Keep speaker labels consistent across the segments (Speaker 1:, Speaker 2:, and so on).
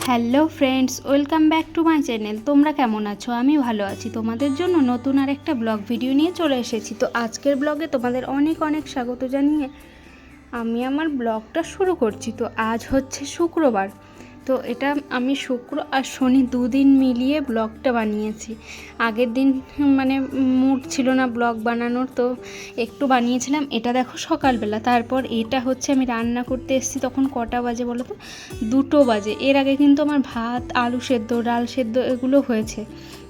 Speaker 1: Hello friends, welcome back to my channel. তোমরা কেমন আছো? আমি ভালো আছি। তোমাদের জন্য নতুন আর একটা ব্লগ ভিডিও নিয়ে চলে এসেছি। তো আজকের ব্লগে তোমাদের অনেক অনেক স্বাগত জানিয়ে আমি আমার ব্লগটা শুরু করছি। তো আজ হচ্ছে শুক্রবার। তো এটা আমি শুক্র আর শনি দুদিন মিলিয়ে ব্লগটা বানিয়েছি। আগের দিন মানে মুড ছিল না ব্লগ বানানোর, তো একটু বানিয়েছিলাম। এটা দেখো সকালবেলা। তারপর এটা হচ্ছে আমি রান্না করতে এসেছি, তখন কটা বাজে বলো তো? 2টো বাজে। এর আগে কিন্তু আমার ভাত, আলু সেদ্ধ, ডাল সেদ্ধ এগুলো হয়েছে।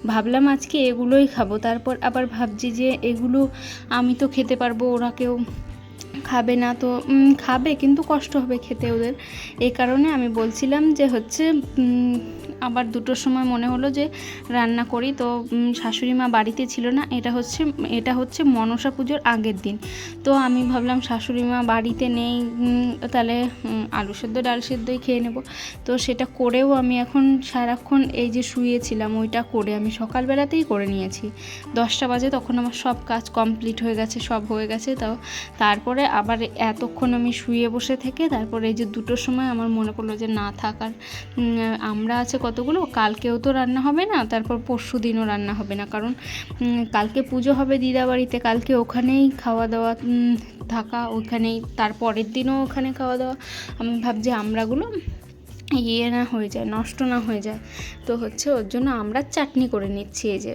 Speaker 1: ভাবলাম আজকে এগুলোই খাবো। তারপর আবার ভাবছি যে এগুলো আমি তো খেতে পারবো, ওরা কেউ খাবে না। তো খাবে, কিন্তু কষ্ট হবে খেতে ওদের। এই কারণে আমি বলছিলাম যে হচ্ছে আবার 2টোর সময় মনে হলো যে রান্না করি। তো শাশুড়ি মা বাড়িতে ছিল না। এটা হচ্ছে মনসা পুজোর আগের দিন। তো আমি ভাবলাম শাশুড়ি মা বাড়িতে নেই, তাহলে আলু সেদ্ধ ডাল সেদ্ধই খেয়ে নেব। তো সেটা করেও আমি এখন সারাক্ষণ এই যে শুয়েছিলাম, ওইটা করে আমি সকালবেলাতেই করে নিয়েছি। 10টা বাজে, তখন আমার সব কাজ কমপ্লিট হয়ে গেছে, সব হয়ে গেছে। তারপরে আবার এতক্ষণ আমি শুয়ে বসে থেকে তারপরে এই যে 2টোর সময় আমার মনে পড়লো যে না থাকার আমরা আছে কতগুলো, কালকেও তো রান্না হবে না, তারপর পরশু দিনও রান্না হবে না, কারণ কালকে পুজো হবে দিদা বাড়িতে। কালকে ওখানেই খাওয়া দাওয়া থাকা, ওখানেই তারপরের দিনও ওখানে খাওয়া দাওয়া। আমি ভাবছি আমরাগুলো না হয়ে যায়, নষ্ট না হয়ে যায়। তো হচ্ছে ওর জন্য আমরা চাটনি করে নিচ্ছি। এই যে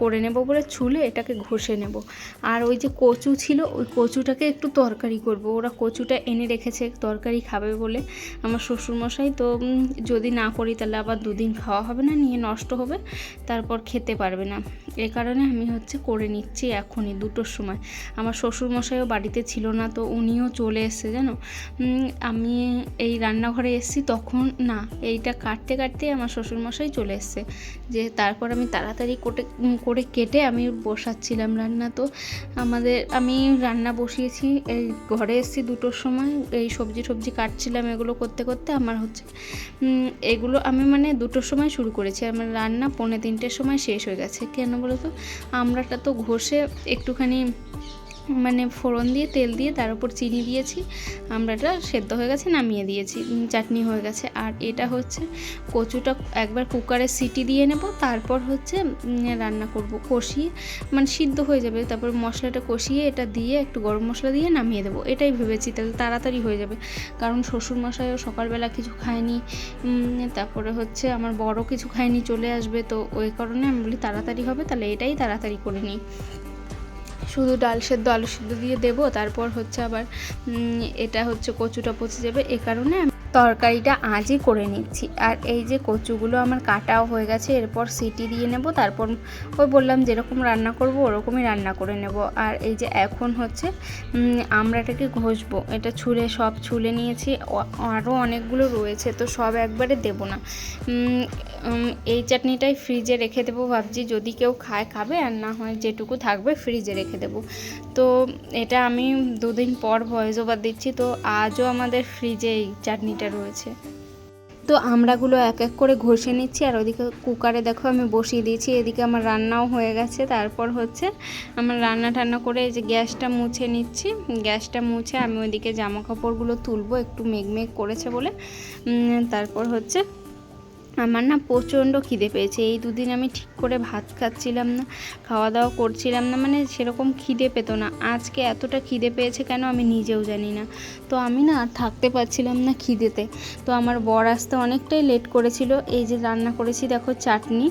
Speaker 1: করে নেব বলে ছুলে এটাকে ঘষে নেব। আর ওই যে কচু ছিল, ওই কচুটাকে একটু তরকারি করব। ওরা কচুটা এনে রেখেছে তরকারি খাবে বলে আমার শ্বশুরমশাই। তো যদি না করি তাহলে আবার 2 দিন খাওয়া হবে না, নিয়ে নষ্ট হবে, তারপর খেতে পারবে না। এ কারণে আমি হচ্ছে করে নিচ্ছি এখনই 2টোর সময়। আমার শ্বশুরমশাইও বাড়িতে ছিল না, তো উনিও চলে এসছে জানো। আমি এই রান্নাঘরে এসেছি তখন না, এইটা কাটতে কাটতে আমার শ্বশুরমশাই চলে এসছে। যে তারপর আমি তাড়াতাড়ি করে কেটে আমি বসাচ্ছিলাম রান্না। তো আমি রান্না বসিয়েছি, এই ঘরে এসেছি 2টোর সময়। এই সবজি কাটছিলাম, এগুলো করতে করতে আমার হচ্ছে এগুলো আমি মানে 2টোর সময় শুরু করেছি। আমার রান্না 2:45-র সময় শেষ হয়ে গেছে। কেন বলো তো? আমড়াটা তো ঘষে একটুখানি মানে ফোড়ন দিয়ে তেল দিয়ে তার উপর চিনি দিয়েছি, আমড়াটা সেদ্ধ হয়ে গেছে, নামিয়ে দিয়েছি, চাটনি হয়ে গেছে। আর এটা হচ্ছে কচুটা একবার কুকারে সিটি দিয়ে নেব, তারপর হচ্ছে রান্না করব, কষিয়ে মানে সিদ্ধ হয়ে যাবে। তারপর মশলাটা কষিয়ে এটা দিয়ে একটু গরম মশলা দিয়ে নামিয়ে দেবো, এটাই ভেবেছি, তাহলে তাড়াতাড়ি হয়ে যাবে। কারণ শ্বশুরমশাইও সকালবেলা কিছু খায়নি, তারপরে হচ্ছে আমার বড় কিছু খায়নি, চলে আসবে। তো ওই কারণে আমি বলি তাড়াতাড়ি হবে, তাহলে এটাই তাড়াতাড়ি করে নিই। শুধু ডাল সেদ্ধ আলু সেদ্ধ দিয়ে দেবো, তারপর হচ্ছে আবার এটা হচ্ছে কচুটা পচে যাবে। এ কারণে আমি তরকারিটা আজই করে নিচ্ছি। আর এই যে কচুগুলো আমার কাটাও হয়ে গেছে, এরপর সিটি দিয়ে নেব, তারপর ওই বললাম যেরকম রান্না করব ওরকমই রান্না করে নেব। আর এই যে এখন হচ্ছে আমড়াটাকে ঘষবো, এটা সব ছুলে নিয়েছি, আরও অনেকগুলো রয়েছে, তো সব একবারে দেব না। এই চাটনিটাই ফ্রিজে রেখে দেবো ভাবছি, যদি কেউ খাবে, আর না হয় যেটুকু থাকবে ফ্রিজে রেখে দেবো। তো এটা আমি 2 দিন পর ভয়েস ওভার দিচ্ছি। তো আজও আমাদের ফ্রিজে এই চাটনিটা রয়েছে। তো আমড়াগুলো এক এক করে ঘষে নিচ্ছি, আর ওদিকে কুকারে দেখো আমি বসিয়ে দিয়েছি। এদিকে আমার রান্নাও হয়ে গেছে। তারপর হচ্ছে আমার রান্না করে এই যে গ্যাসটা মুছে নিচ্ছি। গ্যাসটা মুছে আমি ওইদিকে জামা কাপড়গুলো তুলবো, একটু মেঘ করেছে বলে। তারপর হচ্ছে আমার না প্রচণ্ড খিদে পেয়েছে। এই 2 দিন আমি ঠিক করে ভাত খাচ্ছিলাম না, খাওয়া দাওয়া করছিলাম না, মানে সেরকম খিদে পেত না। আজকে এতটা খিদে পেয়েছে কেন আমি নিজেও জানি না। তো আমি না আর থাকতে পারছিলাম না খিদেতে। তো আমার বর আসতে অনেকটাই লেট করেছিল। এই যে রান্না করেছি দেখো চাটনি,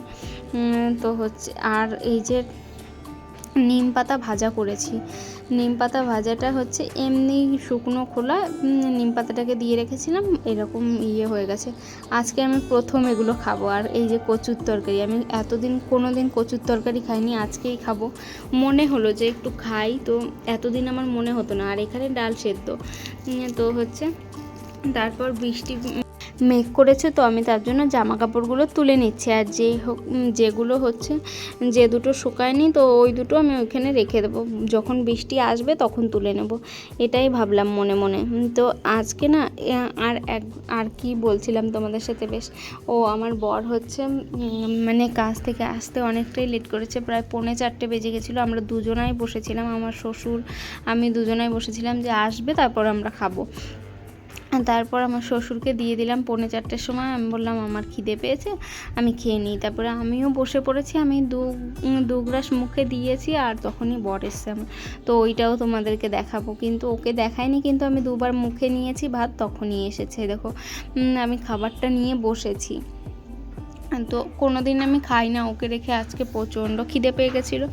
Speaker 1: তো হচ্ছে আর এই যে নিম পাতা ভাজা করেছি। নিম পাতা ভাজাটা হচ্ছে এমনি শুকনো খোলা নিম পাতাটাকে দিয়ে রেখেছিলাম, এরকম হয়ে গেছে। আজকে আমি প্রথম এগুলো খাবো। আর এই যে কচুর তরকারি, আমি এতদিন কোনো দিন কচুর তরকারি খাইনি, আজকেই খাবো। মনে হলো যে একটু খাই, তো এতদিন আমার মনে হতো না। আর এখানে ডাল সেদ্ধ। তো হচ্ছে তারপর বৃষ্টি মেঘ করেছে, তো আমি তার জন্য জামা কাপড়গুলো তুলে নিচ্ছি। আর যেগুলো হচ্ছে যে 2টো শুকায়নি, তো ওই 2টো আমি ওইখানে রেখে দেবো, যখন বৃষ্টি আসবে তখন তুলে নেব, এটাই ভাবলাম মনে মনে। তো আজকে না আর কি বলছিলাম তোমাদের সাথে, বেশ আমার বর হচ্ছে মানে কাজ থেকে আসতে অনেকটাই লেট করেছে, প্রায় 3:45 বেজে গেছিলো। আমরা দুজনাই বসেছিলাম, আমার শ্বশুর আমি দুজনাই বসেছিলাম যে আসবে তারপর আমরা খাবো। তারপর আমার শ্বশুরকে দিয়ে দিলাম 3:45-র সময়। আমি বললাম আমার খিদে পেয়েছে, আমি খেয়ে নিই। তারপরে আমিও বসে পড়েছি। আমি দু গ্রাস মুখে দিয়েছি আর তখনই বর এসছে আমার, তো ওইটাও তোমাদেরকে দেখাবো। কিন্তু ওকে দেখাইনি, কিন্তু আমি 2বার মুখে নিয়েছি ভাত, তখনই এসেছে। দেখো আমি খাবারটা নিয়ে বসেছি। তো কোনো দিন আমি খাই না, ওকে রেখে আজকে প্রচণ্ড খিদে পেয়ে গেছিলো,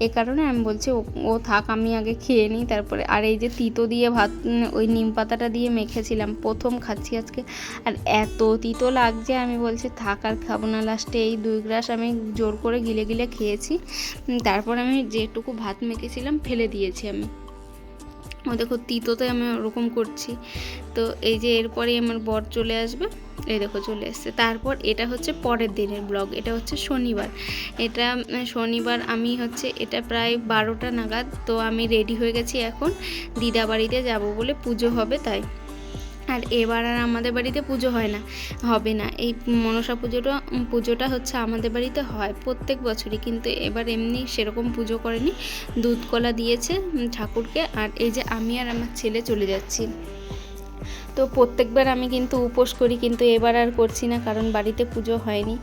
Speaker 1: এ কারণে আমি বলছি ও থাক, আমি আগে খেয়ে নিই তারপরে। আর এই যে তিতো দিয়ে ভাত, ওই নিম পাতাটা দিয়ে মেখেছিলাম, প্রথম খাচ্ছি আজকে, আর এত তিতো লাগছে আমি বলছি থাক আর খাবো না। লাস্টে এই 2 গ্রাস আমি জোর করে গিলে গিলে খেয়েছি। তারপর আমি যেটুকু ভাত মেখেছিলাম ফেলে দিয়েছি আমি। ও দেখো তিতোতে আমি ওরকম করছি। তো এই যে এরপরে আমার বর চলে আসবে, এই দেখো চলে এসছে। তারপর এটা হচ্ছে পরের দিনের ব্লগ, এটা হচ্ছে শনিবার। এটা শনিবার আমি হচ্ছে এটা প্রায় 12টা নাগাদ। তো আমি রেডি হয়ে গেছি, এখন দিদা বাড়িতে যাব বলে, পুজো হবে তাই। আর এবার আর আমাদের বাড়িতে পুজো হবে না। এই মনসা পুজোটা হচ্ছে আমাদের বাড়িতে হয় প্রত্যেক বছরই, কিন্তু এবার এমনি সেরকম পুজো করেনি, দুধ কলা দিয়েছে ঠাকুরকে। আর এই যে আমি আর আমার ছেলে চলে যাচ্ছি। তো প্রত্যেকবার আমি কিন্তু উপোস করি, কিন্তু এবার আর করছি না, কারণ বাড়িতে পুজো হয়নি।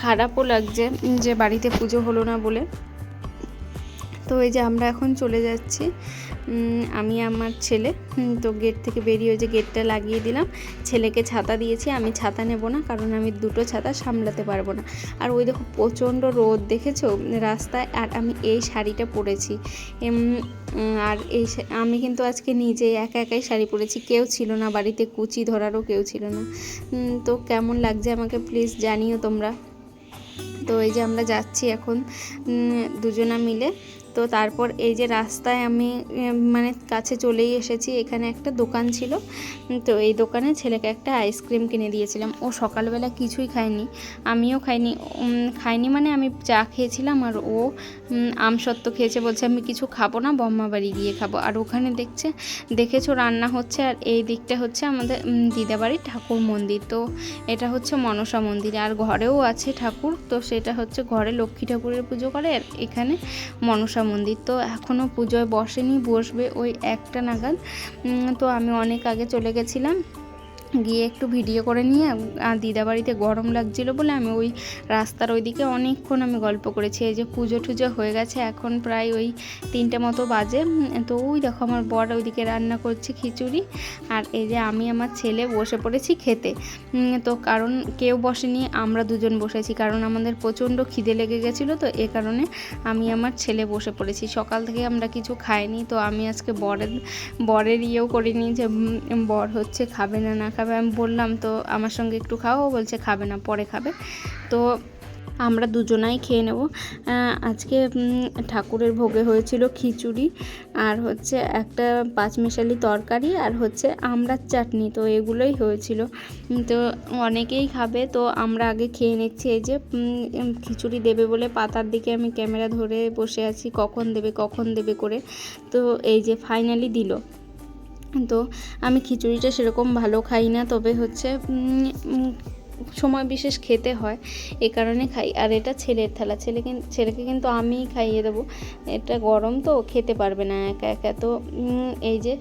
Speaker 1: খারাপও লাগছে যে বাড়িতে পুজো হলো না বলে। তো এই যে আমরা এখন চলে যাচ্ছি, আমি আমার ছেলে। তো গেট থেকে বেরিয়ে যে গেটটা লাগিয়ে দিলাম, ছেলেকে ছাতা দিয়েছি। আমি ছাতা নেব না, কারণ আমি 2টো ছাতা সামলাতে পারবো না। আর ওই দেখো প্রচণ্ড রোদ দেখেছো রাস্তায়। আর আমি এই শাড়িটা পরেছি, আর আমি কিন্তু আজকে নিজে একাই শাড়ি পরেছি, কেউ ছিল না বাড়িতে, কুচি ধরারও কেউ ছিল না। তো কেমন লাগছে আমাকে প্লিজ জানিও তোমরা। তো এই যে আমরা যাচ্ছি এখন দুজনা মিলে। তো তারপর এই যে রাস্তায় আমি মানে কাছে চলেই এসেছি, এখানে একটা দোকান ছিল। তো এই দোকানে ছেলেকে একটা আইসক্রিম কিনে দিয়েছিলাম। ও সকালবেলা কিছুই খায়নি, আমিও খাইনি মানে আমি চা খেয়েছিলাম, আর ও আমসত্ত্ব খেয়েছে। বলছে আমি কিছু খাবো না, বম্মা বাড়ি গিয়ে খাবো। আর ওখানে দেখেছো রান্না হচ্ছে, আর এই দিকটা হচ্ছে আমাদের দিদাবাড়ির ঠাকুর মন্দির। তো এটা হচ্ছে মনসা মন্দির, আর ঘরেও আছে ঠাকুর। তো সেটা হচ্ছে ঘরে লক্ষ্মী ঠাকুরের পুজো করে, আর এখানে মনসা মন্দির। তো এখনও পুজোয় বসেনি, বসবে ওই 1টা নাগাদ। তো আমি অনেক আগে চলে গেছিলাম, গিয়ে একটু ভিডিও করে নিয়ে, আর দিদাবাড়িতে গরম লাগছিলো বলে আমি ওই রাস্তার ওইদিকে অনেকক্ষণ আমি গল্প করেছি। এই যে পুজো টুজো হয়ে গেছে, এখন প্রায় ওই 3টে মতো বাজে। তো ওই দেখো আমার বর ওইদিকে রান্না করছে খিচুড়ি, আর এই যে আমি আমার ছেলে বসে পড়েছি খেতে। তো কারণ কেউ বসেনি, আমরা দুজন বসেছি, কারণ আমাদের প্রচণ্ড খিদে লেগে গেছিলো। তো এ কারণে আমি আমার ছেলে বসে পড়েছি। সকাল থেকে আমরা কিছু খাইনি। তো আমি আজকে বরের ইয়েও করিনি যে বর হচ্ছে খাবে না খাবে। আমি বললাম তো আমার সঙ্গে একটু খাও, বলছে খাবে না, পরে খাবে। তো আমরা দুজনাই খেয়ে নেব। আজকে ঠাকুরের ভোগে হয়েছিল খিচুড়ি, আর হচ্ছে একটা পাঁচমিশালি তরকারি, আর হচ্ছে আমড়ার চাটনি। তো এগুলোই হয়েছিল। তো অনেকেই খাবে, তো আমরা আগে খেয়ে নিচ্ছি। এই যে খিচুড়ি দেবে বলে পাতার দিকে আমি ক্যামেরা ধরে বসে আছি, কখন দেবে করে। তো এই যে ফাইনালি দিল। তো আমি খিচুড়িটা সেরকম ভালো খাই না, তবে হচ্ছে সময় বিশেষ খেতে হয়, এ কারণে খাই। আর এটা ছেলের থালা, ছেলেকে কিন্তু আমিই খাইয়ে দেবো। এটা গরম তো খেতে পারবে না একা একা। তো এই যে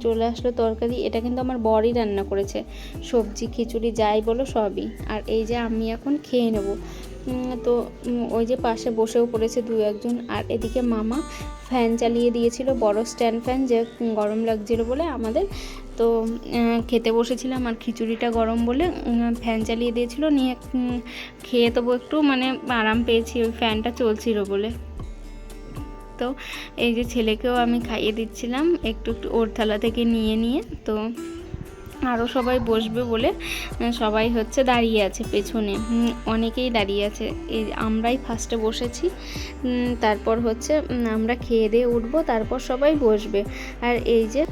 Speaker 1: চলে আসলো তরকারি, এটা কিন্তু আমার বরই রান্না করেছে, সবজি খিচুড়ি যাই বলো সবই। আর এই যে আমি এখন খেয়ে নেব। তো ওই যে পাশে বসেও পড়েছে 2-1জন। আর এদিকে মামা ফ্যান চালিয়ে দিয়েছিল, বড় স্ট্যান্ড ফ্যান, যে গরম লাগছিল বলে আমাদের। তো খেতে বসেছিলাম, আর খিচুড়িটা গরম বলে ফ্যান চালিয়ে দিয়েছিল, নিয়ে খেয়ে তবু একটু মানে আরাম পেয়েছি, ওই ফ্যানটা চলছিল বলে। তো এই যে ছেলেকেও আমি খাইয়ে দিচ্ছিলাম একটু ওর থালা থেকে নিয়ে। তো আরও সবাই বসবে বলে সবাই হচ্ছে দাঁড়িয়ে আছে পেছনে, অনেকেই দাঁড়িয়ে আছে। এই আমরাই ফার্স্টে বসেছি, তারপর হচ্ছে আমরা খেয়ে দিয়ে উঠবো, তারপর সবাই বসবে। আর এই যে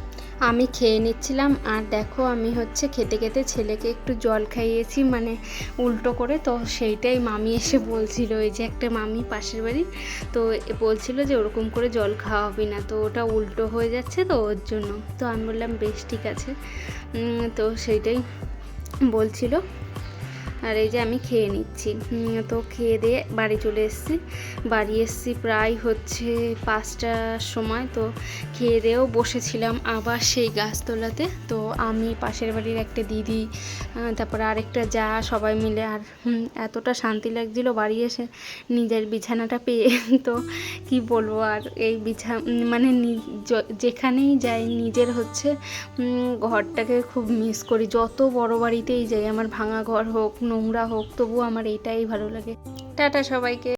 Speaker 1: আমি খেয়ে নিচ্ছিলাম, আর দেখো আমি হচ্ছে খেতে খেতে ছেলেকে একটু জল খাইয়েছি, মানে উল্টো করে। তো সেইটাই মামি এসে বলছিল, এই যে একটা মামি পাশের বাড়ি, তো বলছিল যে ওরকম করে জল খাওয়া হবে না, তো ওটা উল্টো হয়ে যাচ্ছে, তো ওর জন্য। তো আমি বললাম বেশ ঠিক আছে। তো সেইটাই বলছিল। আর এই যে আমি খেয়ে নিচ্ছি। তো খেয়ে দিয়ে বাড়ি চলে এসেছি প্রায় হচ্ছে 5টার সময়। তো খেয়ে দিয়েও বসেছিলাম আবার সেই গাছতলাতে। তো আমি, পাশের বাড়ির একটা দিদি, তারপরে আরেকটা যা, সবাই মিলে। আর এতটা শান্তি লাগছিল বাড়ি এসে নিজের বিছানাটা পেয়ে। তো কি বলবো, আর এই মানে যেখানেই যাই নিজের হচ্ছে ঘরটাকে খুব মিস করি। যত বড় বাড়িতেই যাই, আমার ভাঙা ঘর হোক, নোংরা হোক, তবু আমার এইটাই ভালো লাগে। টাটা সবাইকে।